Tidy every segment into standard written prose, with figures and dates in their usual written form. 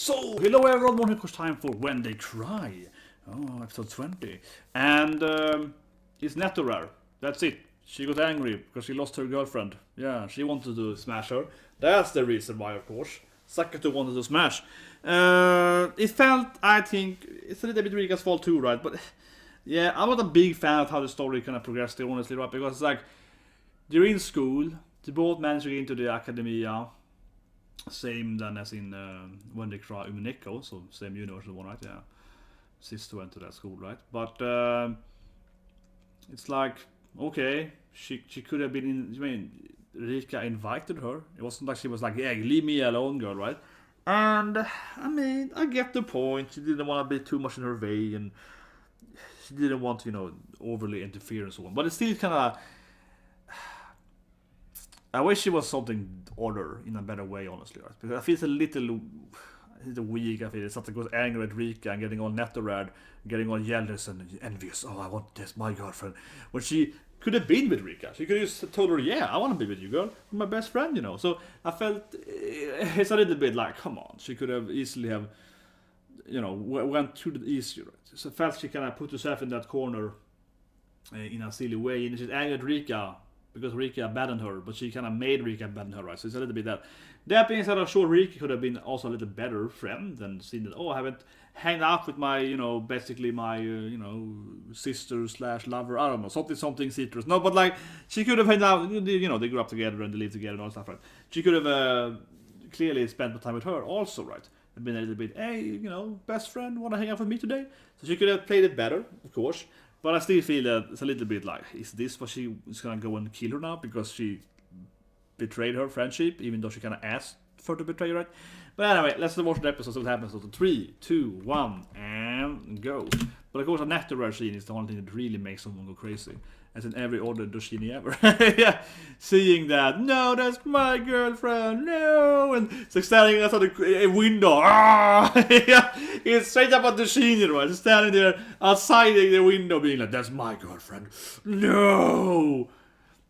So, hello everyone, it's time for When They Cry. Oh, episode 20. And it's Nettorar. That's it. She got angry because she lost her girlfriend. Yeah, she wanted to smash her. That's the reason why, of course. Sakato wanted to smash. It felt, I think, it's a little bit Rika's fault too, right? But yeah, I'm not a big fan of how the story kind of progressed, honestly, right? Because it's like, they're in school, they both managed to get into the academia. Same then as in When They Cry Umineko, so same universal one, right? Yeah. Sister went to that school, right? But it's like, okay, she could have been in, I mean, Rika invited her. It wasn't like she was like, yeah, leave me alone, girl, right? And I mean, I get the point. She didn't want to be too much in her way, and she didn't want to, overly interfere and so on. But it's still kind of, I wish it was something other in a better way, honestly, right? Because I feel it's a little weak. I feel it's something goes angry at Rika and getting all netterad, getting all jealous and envious. Oh, I want this, my girlfriend. When she could have been with Rika, she could have just told her, "Yeah, I want to be with you, girl. You're my best friend," So I felt it's a little bit like, come on, she could have easily have, went through the easier. Right? So I felt she kind of put herself in that corner in a silly way, and she's angry at Rika. Because Rika abandoned her, but she kind of made Rika abandon her, right? So it's a little bit that. That being said, I'm sure Rika could have been also a little better friend than seen that. Oh, I haven't hanged out with my, basically my, sister / lover. I don't know, something citrus. No, but like she could have hanged out. They grew up together and they lived together and all stuff, right? She could have clearly spent more time with her, also, right? And been a little bit, hey, best friend, want to hang out with me today? So she could have played it better, of course. But I still feel that it's a little bit like, is this what she is gonna go and kill her now because she betrayed her friendship, even though she kind of asked for to betray her, right? But anyway, let's watch the episode. So what happens? So 3, 2, 1, and go. But of course, a Nettorar scene is the only thing that really makes someone go crazy. As in every other dōjin ever. Yeah, seeing that, no, that's my girlfriend, no, and it's like standing outside a window. Yeah, he's straight up at the dōjin, right? He's standing there outside the window, being like, "That's my girlfriend, no."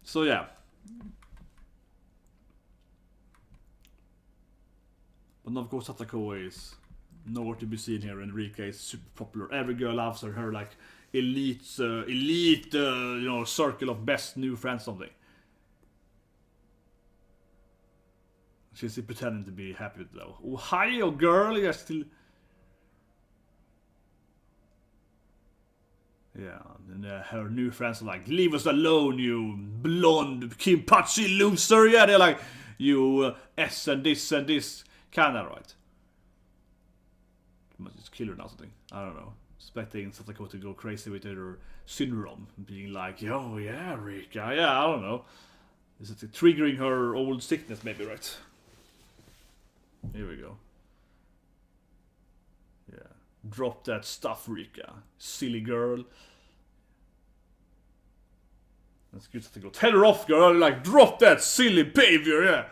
So yeah. But of course, Satako is nowhere to be seen here, and Rika is super popular. Every girl loves her. Her like elite, circle of best new friends, something. She's pretending to be happy with it, though. Oh, hi, oh girl, you're still. Yeah, and her new friends are like, "Leave us alone, you blonde Kimpachi loser." Yeah, they're like, "You S and this, kinda, right?" Must just kill her now, something. I don't know. Expecting Satako to go crazy with her syndrome, being like, "Oh yeah, Rika, yeah, I don't know." Is it triggering her old sickness, maybe, right? Here we go. Yeah. Drop that stuff, Rika. Silly girl. That's good to go. Tell her off, girl. Like, drop that silly behavior, yeah.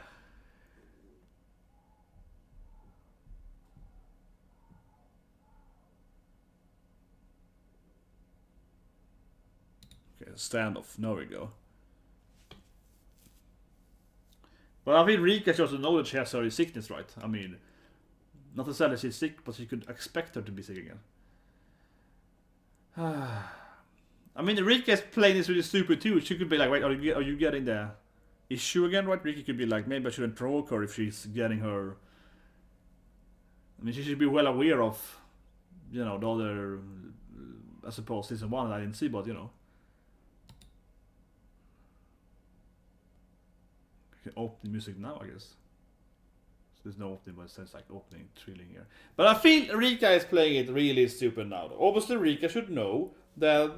Okay, standoff. Now we go. But I think Rika should also know that she has her sickness, right? I mean, not necessarily she's sick, but she could expect her to be sick again. I mean, Rika is playing this really stupid too. She could be like, wait, are you getting the issue again, right? Rika could be like, maybe I shouldn't provoke her if she's getting her. I mean, she should be well aware of, the other, I suppose, season 1 that I didn't see, but, Opening music now, I guess. So there's no opening, but it says like opening thrilling here. But I feel Rika is playing it really stupid now. Obviously, Rika should know that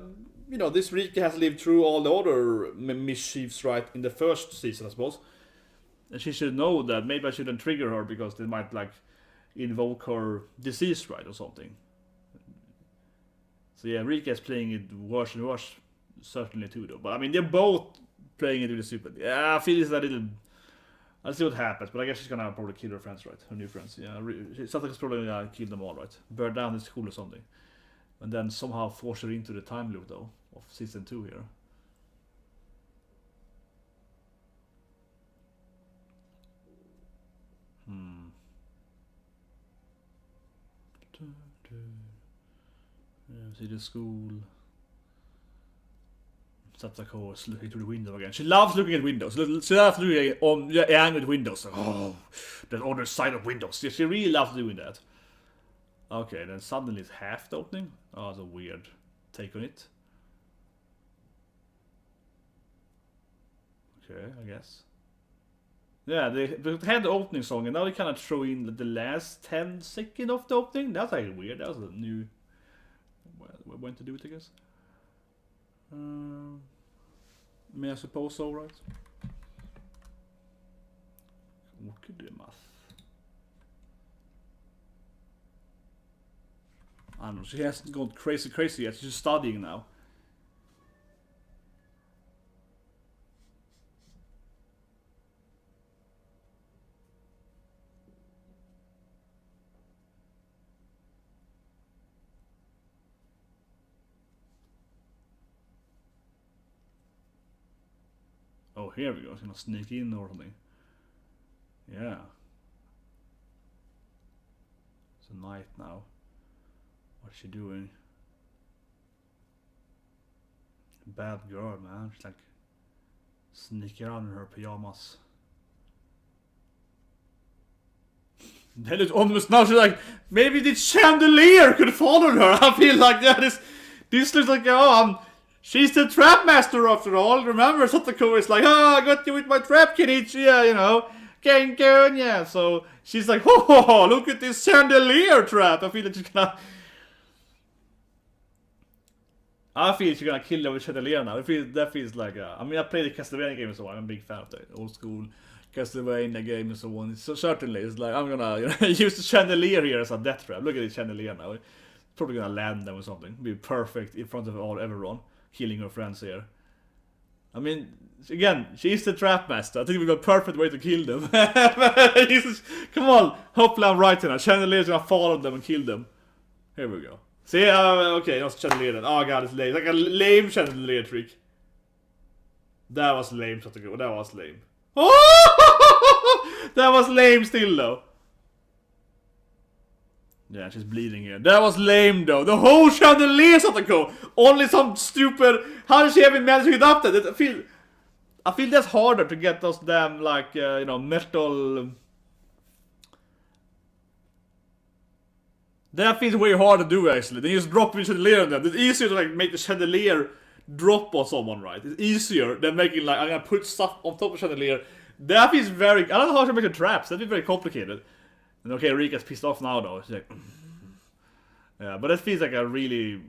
this Rika has lived through all the other mischiefs, right, in the first season, I suppose. And she should know that maybe I shouldn't trigger her because they might like invoke her disease, right, or something. So yeah, Rika is playing it worse and worse, certainly too, though. But I mean, they're both playing it really stupid. Yeah, I feel it's a little. I'll see what happens, but I guess she's gonna probably kill her friends, right? Her new friends. Yeah, Satako's probably gonna kill them all, right? Burn down his school or something. And then somehow force her into the time loop, though, of season 2 here. See the school. Satako is looking through the window again. She loves looking at windows. She loves looking at windows. Oh, the other side of windows. She really loves doing that. Okay, then suddenly it's half the opening. Oh, that's a weird take on it. Okay, I guess. Yeah, they had the opening song, and now they kind of throw in the last 10 seconds of the opening. That's like weird. That was a new way to do it, I guess. I suppose so, right? What could do math? I don't know. She hasn't gone crazy yet. She's studying now. Oh, here we go. She's gonna sneak in or something. Yeah. It's a night now. What's she doing? Bad girl, man. She's like sneaking around in her pajamas. Then it's almost now she's like, maybe the chandelier could follow her. I feel like, yeah, this looks like, she's the trap master after all. Remember, Satoko is like, I got you with my trap, Keiichi, yeah, you know. Gengun, yeah. So she's like, oh, look at this chandelier trap. I feel like she's gonna kill her with chandelier now. That feels like, I played the Castlevania game and so on. I'm a big fan of the old school Castlevania game and so on. So certainly, it's like, I'm gonna use the chandelier here as a death trap. Look at the chandelier now. It's probably gonna land them or something. Be perfect in front of everyone. Killing her friends here. I mean, again, she's the trap master. I think we've got a perfect way to kill them. Come on, hopefully I'm right here. Chandelier's gonna follow them and kill them. Here we go. See, okay, not chandelier then. Oh god, it's lame. Like a lame chandelier trick. That was lame, that was lame. Oh! That was lame still though. Yeah, she's bleeding here. That was lame though. The whole chandelier Satoko. Only some stupid. How did she even manage to get up there? I feel that's harder to get those damn like metal. That feels way harder to do actually. Then you just drop the chandelier on them. It's easier to like make the chandelier drop on someone, right? It's easier than making like I'm gonna put stuff on top of the chandelier. That feels very. I don't know how to make the traps. That'd be very complicated. And okay, Rika's pissed off now though. She's like, yeah, but it feels like a really.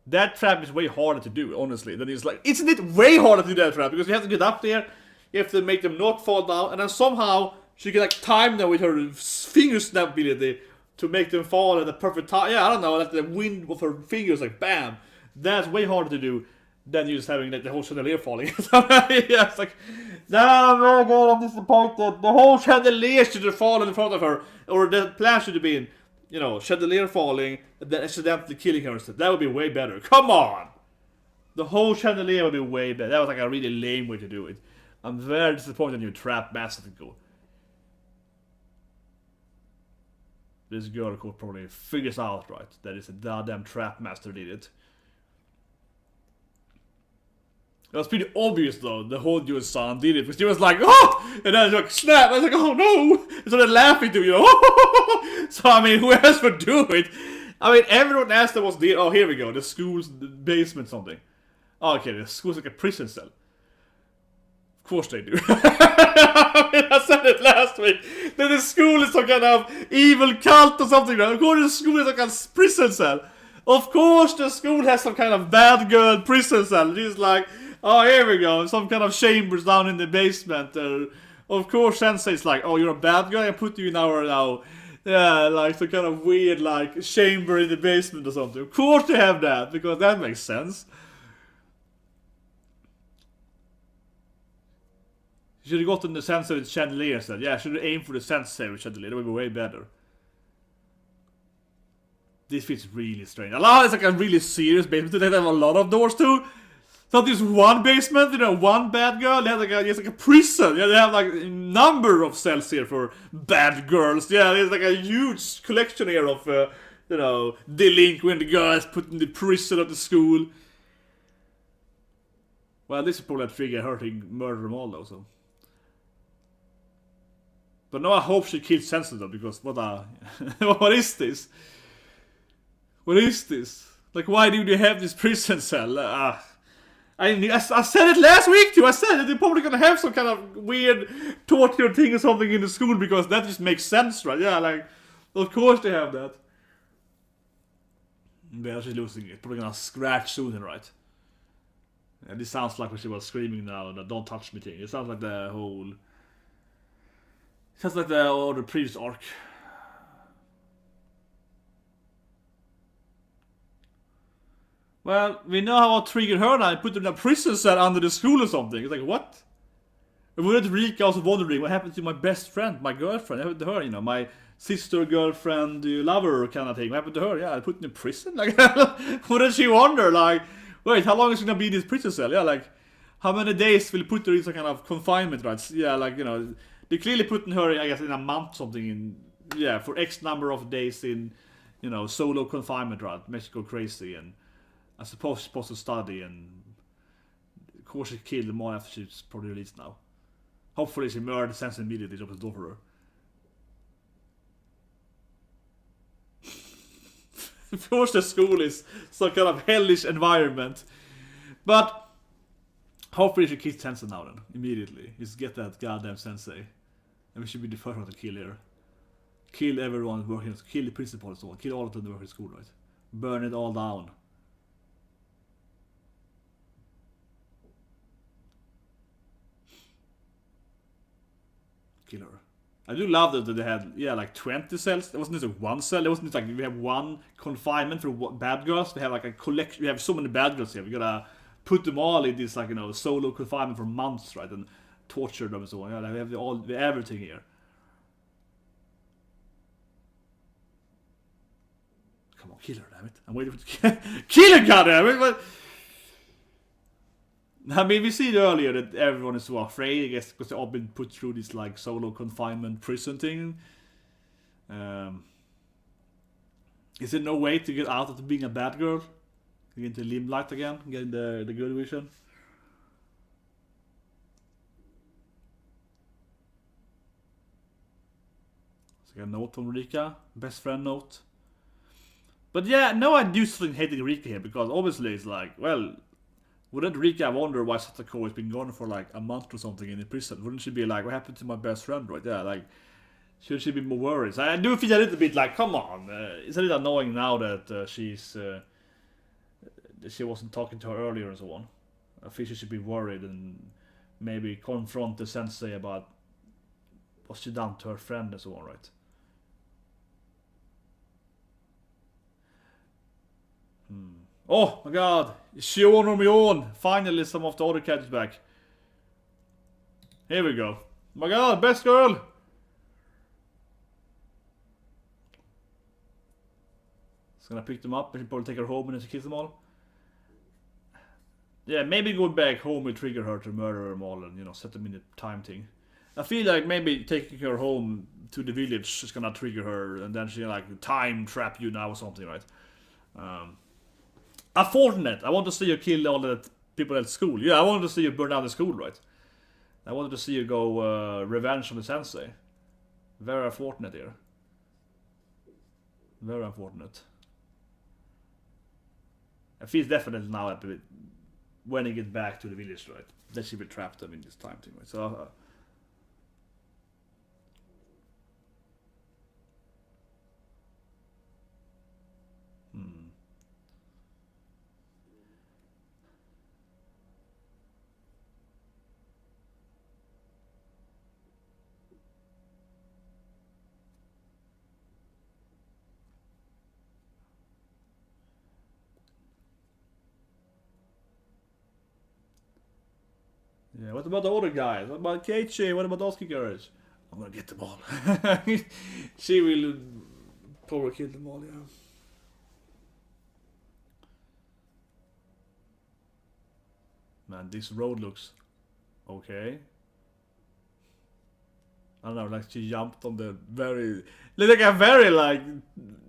That trap is way harder to do, honestly. Then it's like, isn't it way harder to do that trap? Because you have to get up there, you have to make them not fall down, and then somehow she can like time them with her finger snap ability to make them fall at the perfect time. Yeah, I don't know, like the wind of her fingers, like bam. That's way harder to do than you just having like the whole chandelier falling. Yeah, it's like, no, my god, I'm disappointed. The whole chandelier should have fallen in front of her, or the plan should have been, chandelier falling and then accidentally killing her instead. That would be way better. Come on! The whole chandelier would be way better. That was like a really lame way to do it. I'm very disappointed in your trap master to go. This girl could probably figures out, right, that it's a goddamn trap master did it. It was pretty obvious though, the whole dude's son did it, because she was like, oh! And then it's like, snap! I was like, oh no! And so they're laughing to me, So I mean, who else would do it? I mean, everyone asked them what's the. Oh, here we go, the school's basement something. Oh, okay, the school's like a prison cell. Of course they do. I mean, I said it last week. That the school is some kind of evil cult or something, right? Of course the school is like a prison cell. Of course the school has some kind of bad girl prison cell. She's like, oh, here we go, some kind of chambers down in the basement. Of course Sensei's like, oh, you're a bad guy, I put you in our now. Yeah, like some kind of weird like chamber in the basement or something. Of course they have that, because that makes sense. You should have gotten the Sensei with chandelier instead. Yeah, I should have aimed for the Sensei with chandelier. That would be way better. This feels really strange. It's like a really serious basement. They have a lot of doors too. It's not just one basement, one bad girl. They have it's like a prison. Yeah, they have like a number of cells here for bad girls. Yeah, there's like a huge collection here of you know, delinquent girls put in the prison of the school. Well, this is probably a trigger her to murder them all though, so. But no, I hope she kills Sensei though, because what what is this? What is this? Like, why do they have this prison cell? I said it last week too. I said that they're probably gonna have some kind of weird torture thing or something in the school, because that just makes sense, right? Yeah, like, of course they have that. But she's losing it. Probably gonna scratch sooner, right? And this sounds like when she was screaming now, the "don't touch me" thing. It sounds like the whole. It sounds like the previous arc. Well, we know how I triggered her now. I put her in a prison cell under the school or something. It's like, what? And wouldn't Rika also wondering what happened to my best friend, my girlfriend? What happened to her, you know, my sister, girlfriend, lover kind of thing. What happened to her? Yeah, I put in a prison? Like, wouldn't she wonder, like, wait, how long is she gonna be in this prison cell? Yeah, like, how many days will you put her in some kind of confinement, right? Yeah, like, you know, they clearly putting her, I guess, in a month something in, yeah, for X number of days in, you know, solo confinement, right? Makes you go crazy, and I suppose she's supposed to study, and of course she killed them all after she's probably released now. Hopefully she murdered Sensei immediately to open the door for her. Of course the school is some kind of hellish environment. But hopefully she kills Sensei now then, immediately. Just get that goddamn Sensei. And we should be the first one to kill her. Kill everyone working, kill the principal and so on. Kill all of them working at school, right? Burn it all down. Kill her. I do love that they had, yeah, like 20 cells. There wasn't just like one cell. There wasn't just like we have one confinement for bad girls. We have like a collection. We have so many bad girls here. We gotta put them all in this, like, you know, solo confinement for months, right? And torture them and so on. Yeah, like we have everything here. Come on, kill her, damn it! I'm waiting for kill her, goddamn it! I mean, we see earlier that everyone is so afraid, I guess, because they've all been put through this, like, solo confinement prison thing. Is there no way to get out of being a bad girl? Get into limelight again? Get the good vision? So, a note from Rika. Best friend note. But yeah, no, I do something hating Rika here, because obviously it's like, well, wouldn't Rika wonder why Satoko has been gone for like a month or something in the prison? Wouldn't she be like, what happened to my best friend, right? Yeah, like, should she be more worried? So I do feel a little bit like, come on, it's a little annoying now that she wasn't talking to her earlier and so on. I feel she should be worried and maybe confront the Sensei about what she done to her friend and so on, right? Oh my god, Shion or Mion! Finally some of the other cats back. Here we go. My god, best girl! It's gonna pick them up and probably take her home and then kiss them all. Yeah, maybe going back home will trigger her to murder them all and, you know, set them in the time thing. I feel like maybe taking her home to the village is gonna trigger her and then she like time trap you now or something, right? Unfortunate. I want to see you kill all the people at school. Yeah, I wanted to see you burn down the school, right? I wanted to see you go revenge on the Sensei. Very unfortunate here. Very unfortunate. I feel definitely now that when he gets back to the village, right, that she will trap them in this time thing, right? So yeah, what about the other guys? What about Keiichi? What about those kickers? I'm gonna get them all. She will probably kill them all, yeah. Man, this road looks okay. I don't know, like she jumped on the very... Like a very, like,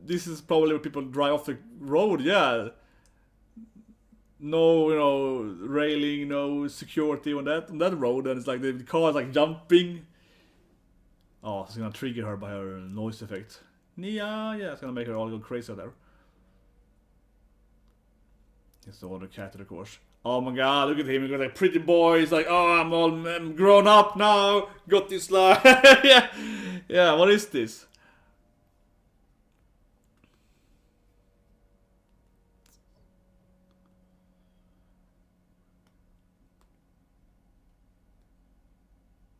this is probably where people drive off the road, yeah. No, you know, railing, no security on that road, and it's like the car is like jumping. Oh, it's gonna trigger her by her noise effect. Yeah, it's gonna make her all go crazy there. It's the other cat, of course. Oh my god, look at him, he got like pretty boy, he's like, oh, I'm grown up now, got this like, yeah, what is this?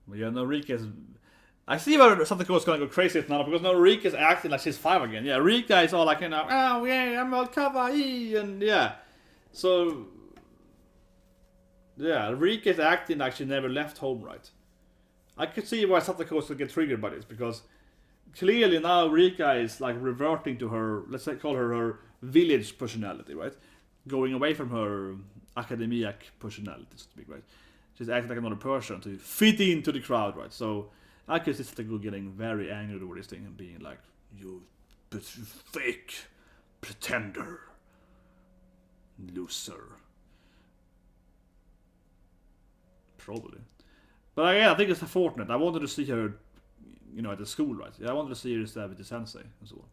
But yeah, no, Rika's... I see where something was gonna go crazy now, because now Rika's acting like she's 5 again. Yeah, Rika is all like, you know, oh yeah, I'm all kawaii, and yeah. So... yeah, Rika's acting like she never left home, right? I could see why Satoko was gonna get triggered by this, because clearly now Rika is like reverting to her, let's say, call her village personality, right? Going away from her academic personality, so to speak, right? She's acting like another person to fit into the crowd, right? So I could see Satoko getting very angry over this thing and being like, you fake pretender, loser. Probably. But yeah, I think it's unfortunate. I wanted to see her, you know, at the school, right? Yeah, I wanted to see her instead with the sensei and so on.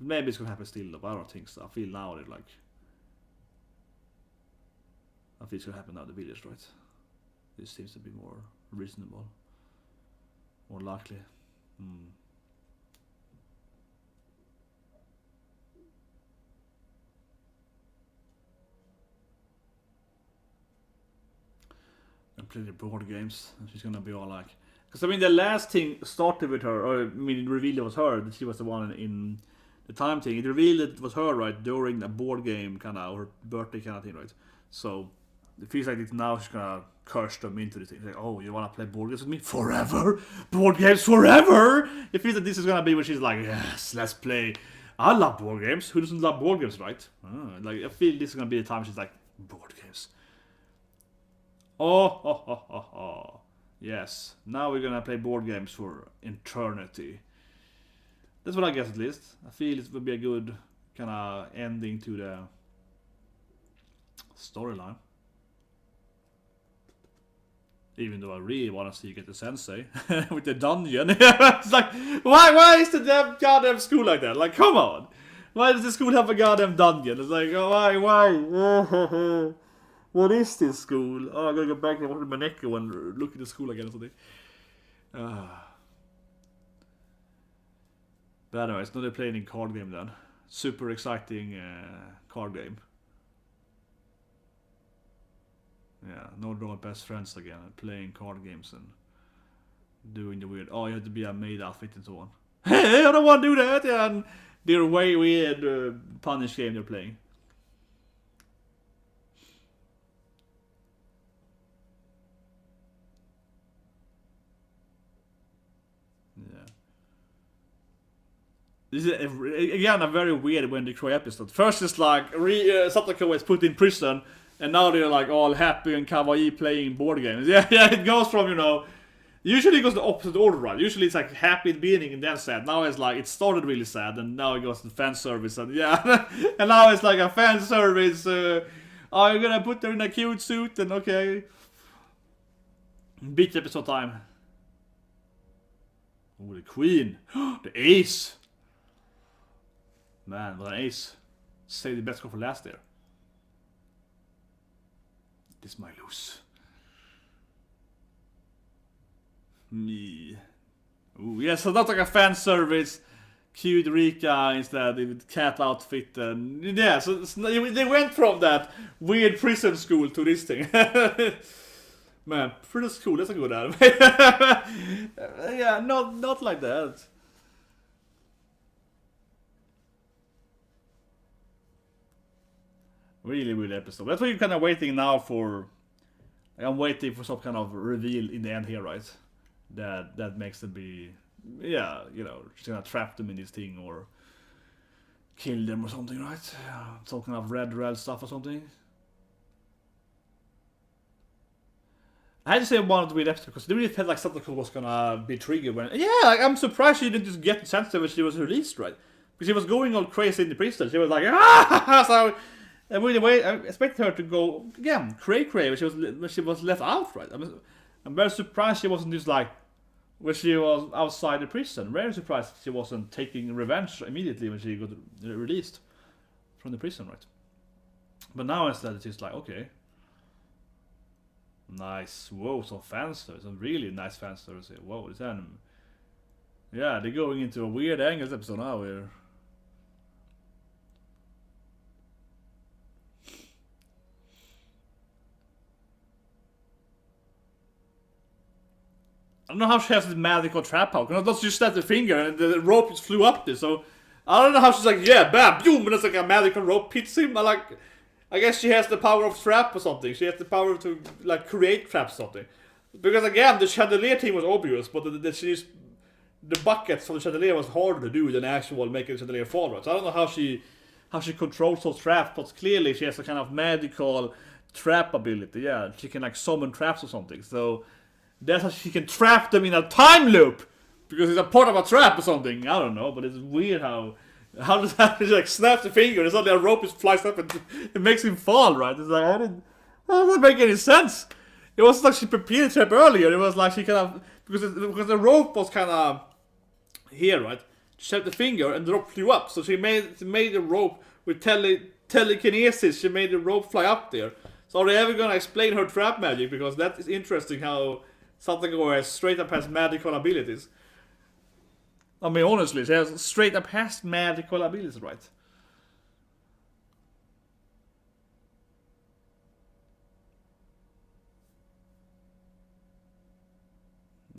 Maybe it's gonna happen still, but I don't think so. I feel now they're like... I feel it's gonna happen now at the village, right? This seems to be more reasonable. More likely. And play the board games, and she's gonna be all like... Because I mean, the last thing started with her, or I mean, it revealed it was her, that she was the one in the time thing. It revealed it was her, right, during a board game, kind of, or birthday kind of thing, right? So, it feels like it's now she's gonna curse them into the thing. Like, oh, you wanna play board games with me? Forever? Board games forever? It feels like this is gonna be where she's like, yes, let's play. I love board games. Who doesn't love board games, right? Like, I feel this is gonna be the time she's like, board games. Oh. Yes, now we're gonna play board games for eternity. That's what I guess, at least. I feel it would be a good kind of ending to the storyline. Even though I really want to see you get the sensei with the dungeon. It's like, why is the damn goddamn school like that? Like, come on! Why does the school have a goddamn dungeon? It's like, oh, why? What is this school? Oh, I gotta go back and watch my Neko and look at the school again or something. But anyways, now they're playing a card game then. Super exciting card game. Yeah, no, they're my best friends again, playing card games and doing the weird, oh, you have to be a maid outfit and so on. Hey, I don't want to do that! And they're way weird punish game they're playing. Yeah. This is, again, a very weird When They Cry episode. First it's like, Satoko is put in prison, and now they're like all happy and kawaii playing board games. Yeah, it goes from, you know, usually it goes the opposite order, right? Usually it's like happy at the beginning and then sad. Now it's like, it started really sad, and now it goes to fan service, and yeah. And now it's like a fan service, oh, you're gonna put her in a cute suit, and okay. Beach episode time. Oh, the queen. The ace. Man, what an ace. Save the best card for last there. This might lose. Me. Ooh, yeah, so that's like a fan service. Cute Rika instead with cat outfit, and yeah, so they went from that weird prison school to this thing. Man, prison school, that's a good anime. Yeah, not like that. Really weird episode. That's what you're kind of waiting now for. I'm waiting for some kind of reveal in the end here, right? That makes them be, yeah, you know, just gonna trap them in this thing or kill them or something, right? Some kind of red stuff or something. I had to say one of the weird episodes because they really felt like Satoko was gonna be triggered when. Yeah, like, I'm surprised she didn't just get Sensei when she was released, right? Because she was going all crazy in the prison. She was like, ah! So, and in a way, I expected her to go again, cray, but she was left out, right? I'm very surprised she wasn't just like, when she was outside the prison. Very surprised she wasn't taking revenge immediately when she got released from the prison, right? But now instead it's just like, okay. Nice. Whoa, some fan service. Some really nice fan service here. Whoa, this anime. Yeah, they're going into a weird angles episode now here. I don't know how she has this magical trap power. Because she snapped the finger and the rope just flew up there. So I don't know how she's like, yeah, bam, boom, and it's like a magical rope hits him. I guess she has the power of trap or something. She has the power to like create traps or something. Because again, the chandelier thing was obvious, but the buckets from the chandelier was harder to do than actual making the chandelier fall. Right? So I don't know how she controls those traps, but clearly she has a kind of magical trap ability. Yeah, she can like summon traps or something. So that's how she can trap them in a time loop because it's a part of a trap or something. I don't know, but it's weird how does that like snap the finger and suddenly a rope just flies up and it makes him fall, right? It's like how does that make any sense? It wasn't like she prepared the trap earlier. It was like she kind of because the rope was kind of here, right? She snapped the finger and the rope flew up. So she made the rope with telekinesis. She made the rope fly up there. So are they ever gonna explain her trap magic? Because that is interesting how something goes straight up has magical abilities. I mean, honestly, she has straight up has magical abilities, right?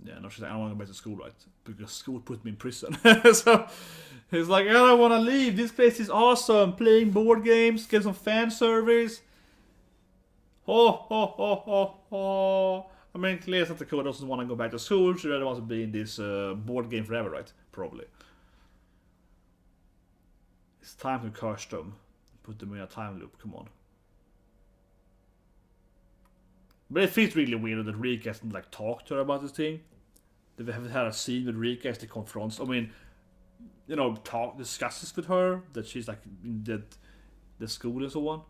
Yeah, no, she's like, I don't want to go back to school, right? Because school put me in prison. So he's like, I don't want to leave. This place is awesome. Playing board games, get some fan service. I mean, clearly Naku Koro doesn't want to go back to school. She really wants to be in this board game forever, right? Probably. It's time to curse them. Put them in a time loop, come on. But it feels really weird that Rika hasn't like talked to her about this thing. They haven't had a scene with Rika as they confronts. I mean, you know, discusses with her that she's like in the school and so on.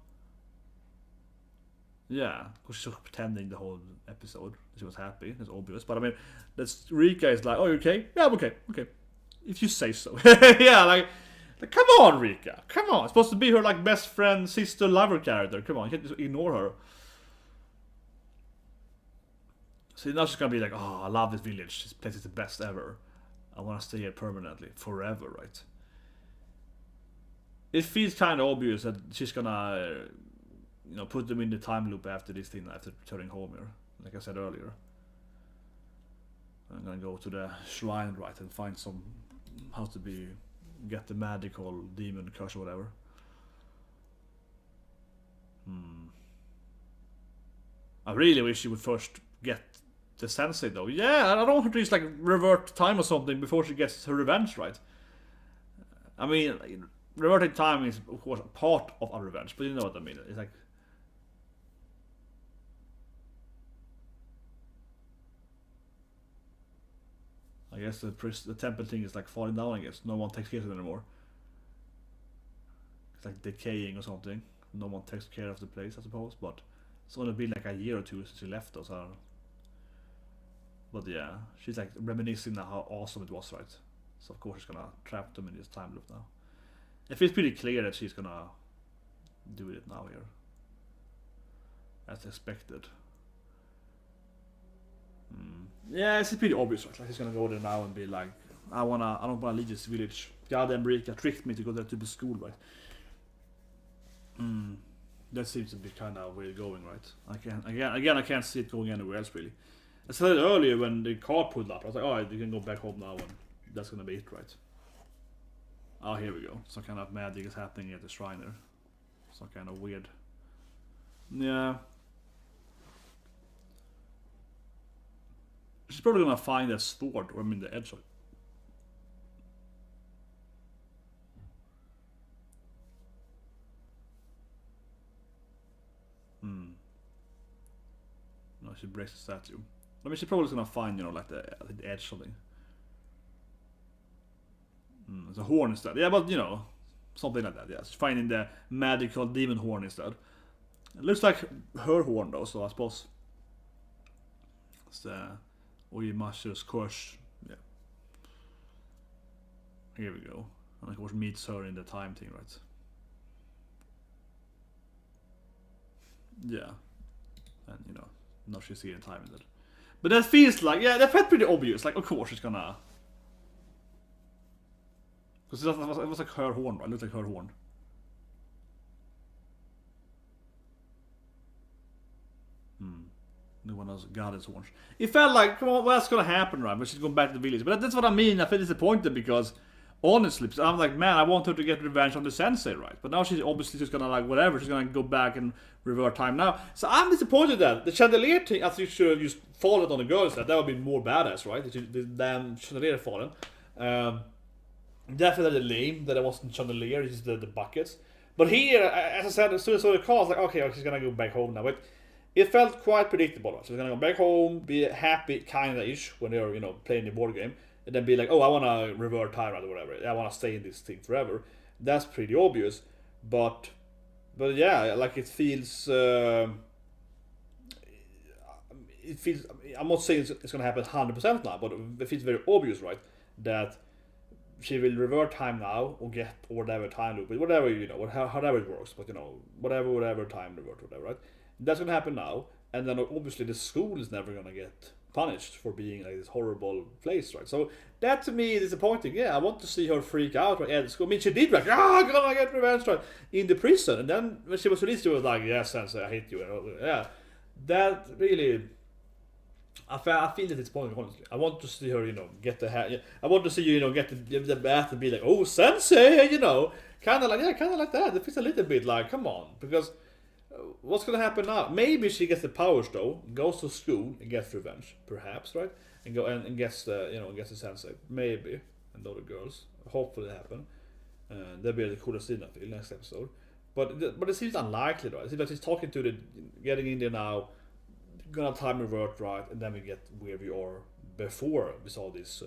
Yeah, because she's pretending the whole episode. She was happy, that's obvious. But I mean, Rika is like, oh, you okay? Yeah, I'm okay. If you say so. Yeah, like, come on, Rika. Come on. It's supposed to be her like best friend, sister, lover character. Come on, you can't just ignore her. So now she's gonna be like, oh, I love this village. This place is the best ever. I want to stay here permanently, forever, right? It feels kind of obvious that she's gonna, put them in the time loop after this thing, after returning home here. Like I said earlier. I'm gonna go to the shrine, right, and find how to get the magical demon curse or whatever. I really wish she would first get the Sensei though. Yeah, I don't want her to just like revert time or something before she gets her revenge, right? I mean, reverting time is of course part of a revenge, but you know what I mean. It's like I guess the temple thing is like falling down, I guess. No one takes care of it anymore. It's like decaying or something. No one takes care of the place, I suppose, but it's only been like a year or two since she left us, I don't know. But yeah, she's like reminiscing how awesome it was, right? So of course she's gonna trap them in this time loop now. It feels pretty clear that she's gonna do it now here. As expected. Yeah, it's pretty obvious, right? Like he's gonna go there now and be like, I don't wanna leave this village. Goddamn Rika tricked me to go there to the school, right? That seems to be kind of where you're going, right? I can't see it going anywhere else really. I said it earlier when the car pulled up. I was like, alright, you can go back home now and that's gonna be it, right? Oh, here we go. Some kind of magic is happening at the shrine there. Some kind of weird. Yeah. She's probably gonna find a sword, or I mean the edge of it. No, she breaks the statue. I mean, she's probably gonna find, like the edge of it. It's a horn instead. Yeah, but you know, something like that. Yes, finding the magical demon horn instead. It looks like her horn though, so I suppose it's the Oimashi's curse. Yeah. Here we go. And of course meets her in the time thing, right? Yeah. And you know, now she's here in time in it. But that feels like, yeah, that felt pretty obvious. Like, of course she's gonna. Because it was like her horn, right? It looked like her horn. The one else got his horns. It felt like, come on, what's gonna happen, right? But she's going back to the village. But that's what I mean. I feel disappointed because, honestly, I'm like, man, I want her to get revenge on the sensei, right? But now she's obviously just gonna, like, whatever. She's gonna go back and revert time now. So I'm disappointed that the chandelier thing, I think, should have just fallen on the girls. That would be more badass, right? The damn chandelier fallen. Definitely lame that it wasn't chandelier, it's just the buckets. But here, as I said, as soon as I saw the call, I was like, okay, she's gonna go back home now. But it felt quite predictable. Right? She's gonna go back home, be happy, kinda-ish, when they're, you know, playing the board game, and then be like, oh, I wanna revert time or whatever. I wanna stay in this thing forever. That's pretty obvious. But yeah, like it feels. It feels. I'm not saying it's gonna happen 100% now, but it feels very obvious, right? That she will revert time now or get whatever time loop, whatever, you know, however it works, but you know, whatever time revert, whatever, right? That's gonna happen now, and then obviously the school is never gonna get punished for being like this horrible place, right? So that to me is disappointing. Yeah, I want to see her freak out right at school. I mean, she did like, gonna get revenge, right, in the prison, and then when she was released, she was like, yeah, Sensei, I hate you, and yeah, that really. I feel that disappointing, honestly. I want to see her, you know, get the hat. I want to see you know, get the bath and be like, oh, Sensei, you know, kind of like that. It feels a little bit like, come on, because what's gonna happen now? Maybe she gets the powers though, goes to school and gets revenge, perhaps, right? And go and gets the, you know, gets the Sensei, maybe, and the other girls. Hopefully, it happen. That'd be the coolest scene, I feel, next episode. But it seems unlikely, right? It seems like she's talking to getting in there now. Gonna time revert, right, and then we get where we are before we saw this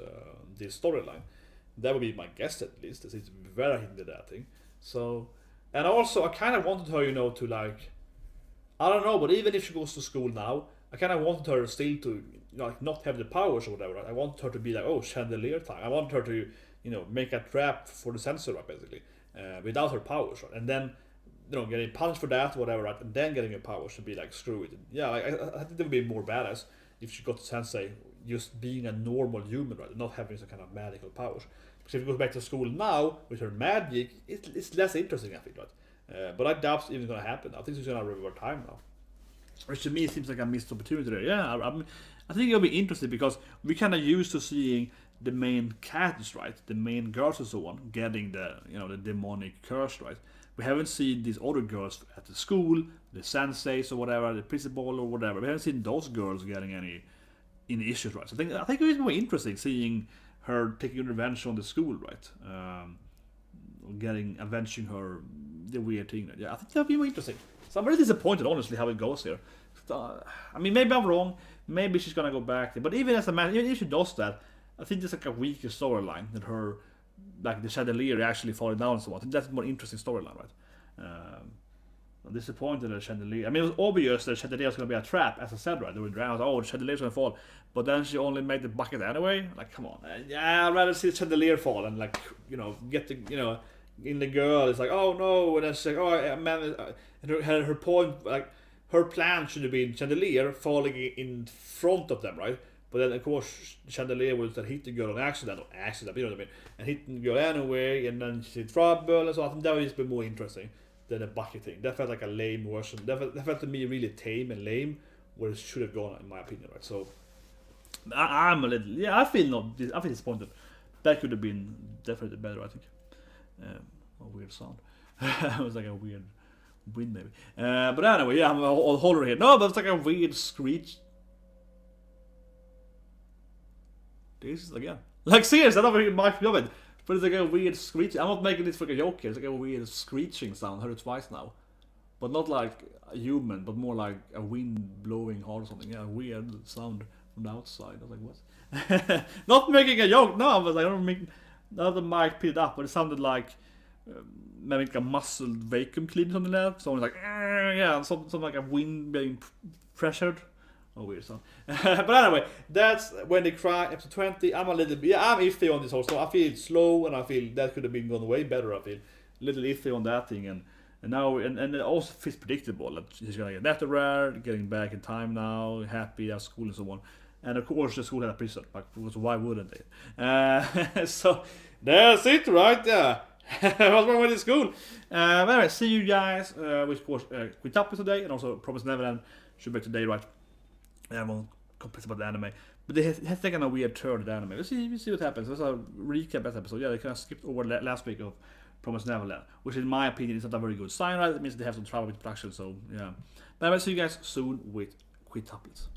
storyline. That would be my guess, at least. It's very into that thing. So, and also I kind of wanted her, you know, to like, I don't know, but even if she goes to school now, I kind of wanted her still to, you know, like not have the powers or whatever. Right? I want her to be like, oh, chandelier time. I want her to, you know, make a trap for the sensor, right, basically, without her powers, right? And then, you know, getting punished for that, whatever, right? And then getting her powers should be like, screw it. Yeah, like, I think that would be more badass if she got to Sensei just being a normal human, right? Not having some kind of magical powers. Because if she goes back to school now with her magic, it's less interesting, I think, right? But I doubt it's even gonna happen. I think she's gonna revert time now. Which to me seems like a missed opportunity there. Yeah, I think it'll be interesting because we kind of used to seeing the main characters, right? The main girls and so on, getting the, you know, the demonic curse, right? We haven't seen these other girls at the school, the senseis or whatever, the principal or whatever. We haven't seen those girls getting any issues, right? So I think it's more interesting seeing her taking revenge on the school, right? Avenging her, the weird thing. Yeah, I think that'll be more interesting. So I'm really disappointed, honestly, how it goes here. I mean, maybe I'm wrong. Maybe she's gonna go back there. But even as a man, even if she does that, I think there's like a weaker storyline than her. Like the chandelier actually falling down and so on. I think that's a more interesting storyline, right? I'm disappointed at the chandelier. I mean, it was obvious that the chandelier was going to be a trap, as I said, right? They were drowned. Oh, the chandelier's going to fall. But then she only made the bucket anyway. Like, come on. Yeah, I'd rather see the chandelier fall and, like, you know, get the, you know, in the girl. It's like, oh no. And then she's like, oh, man. And her point, like, her plan should have been chandelier falling in front of them, right? But then, of course, chandelier will hit the girl on accident, you know what I mean? And hit the girl anyway, and then she's in trouble, and so I think that would just be more interesting than a bucket thing. That felt like a lame version. That felt to me really tame and lame, where it should have gone, in my opinion, right? So, I'm a little, yeah, I feel disappointed. That could have been definitely better, I think. A weird sound. It was like a weird wind, maybe. But anyway, yeah, I'm all holder here. No, but it's like a weird screech. This is again. Like, seriously, I don't know if it might be of it. But it's like a weird screech. I'm not making this for a joke here. It's like a weird screeching sound. I heard it twice now. But not like a human, but more like a wind blowing hard or something. Yeah, a weird sound from the outside. I was like, what? Not making a joke. No, I was like, I don't make. the other mic picked it up, but it sounded like maybe like a muzzled vacuum cleaner or something like that. Someone like, yeah, something like a wind being pressured. Oh, weird sound. But anyway, that's When They Cry, episode 20. I'm a little bit, I'm iffy on this whole song. I feel slow, and I feel that could have been gone way better. I feel a little iffy on that thing, and now and it also feels predictable. That he's gonna get nether rare, getting back in time now, happy at school and so on. And of course, the school had a prison, because why wouldn't they? So that's it, right there. What's wrong with the school? But anyway, see you guys. We of course quit up today, and also Promised Neverland should be today, right? I won't complain about the anime, but it has taken a weird turn. The anime. We'll see what happens. There's a recap that episode. Yeah, they kind of skipped over last week of Promised Neverland, which in my opinion is not a very good sign. Right? It means they have some trouble with production. So yeah. But I will see you guys soon with Quintuplets.